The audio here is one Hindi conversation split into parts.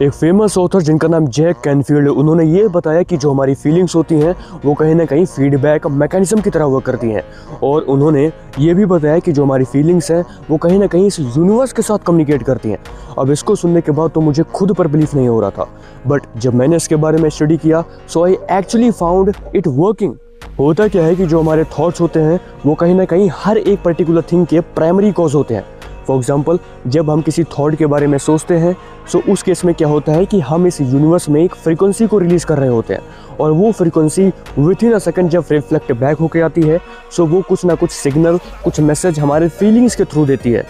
एक फेमस ऑथर जिनका नाम जैक कैनफील्ड, उन्होंने ये बताया कि जो हमारी फीलिंग्स होती हैं वो कहीं ना कहीं फीडबैक मैकेनिज्म की तरह वर्क करती हैं। और उन्होंने ये भी बताया कि जो हमारी फीलिंग्स हैं वो कहीं ना कहीं इस यूनिवर्स के साथ कम्युनिकेट करती हैं। अब इसको सुनने के बाद तो मुझे खुद पर बिलीफ नहीं हो रहा था, बट जब मैंने इसके बारे में स्टडी किया so I actually found it working. होता क्या है कि जो हमारे थॉट्स होते हैं वो कहीं ना कहीं हर एक पर्टिकुलर थिंग के प्राइमरी कॉज होते हैं। फॉर एग्जाम्पल, जब हम किसी थॉट के बारे में सोचते हैं सो उस केस में क्या होता है कि हम इस यूनिवर्स में एक फ्रीक्वेंसी को रिलीज़ कर रहे होते हैं और वो frequency with in a second जब रिफ्लेक्ट बैक होकर आती है सो वो कुछ ना कुछ सिग्नल, कुछ मैसेज हमारे फीलिंग्स के थ्रू देती है।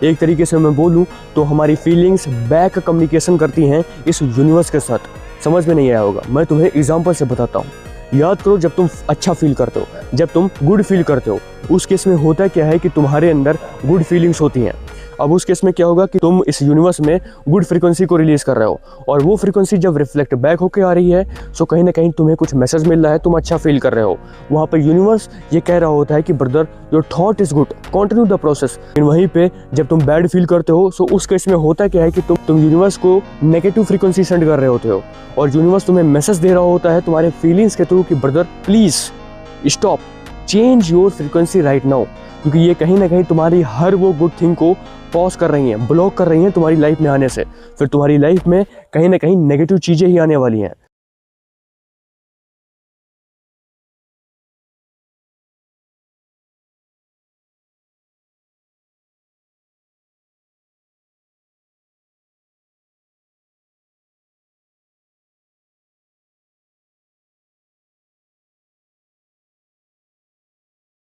एक तरीके से मैं बोलूँ तो हमारी फीलिंग्स बैक कम्युनिकेशन करती हैं इस यूनिवर्स के साथ। समझ में नहीं आया होगा, मैं तुम्हें एग्जाम्पल से बताता हूँ। याद करो, जब तुम अच्छा फील करते हो, जब तुम गुड फील करते हो, उस केस में होता क्या है कि तुम्हारे अंदर गुड फीलिंग्स होती हैं। अब उस केस में क्या होगा कि तुम इस यूनिवर्स में गुड फ्रीक्वेंसी को रिलीज़ कर रहे हो और वो फ्रीक्वेंसी जब रिफ्लेक्ट बैक होकर आ रही है सो कहीं ना कहीं तुम्हें कुछ मैसेज मिल रहा है, तुम अच्छा फील कर रहे हो। वहाँ पर यूनिवर्स ये कह रहा होता है कि brother your thought is good, continue the process. लेकिन वहीं पे जब तुम बैड फील करते हो सो उस केस में होता क्या है कि तुम यूनिवर्स को नेगेटिव फ्रीक्वेंसी सेंड कर रहे होते हो और यूनिवर्स तुम्हें मैसेज दे रहा होता है तुम्हारे फीलिंग्स के थ्रू कि brother please stop, change your frequency right now. क्योंकि ये कहीं ना कहीं तुम्हारी हर वो गुड थिंग को पॉज कर रही हैं, ब्लॉक कर रही हैं तुम्हारी लाइफ में आने से। फिर तुम्हारी लाइफ में कहीं ना कहीं नेगेटिव चीज़ें ही आने वाली हैं।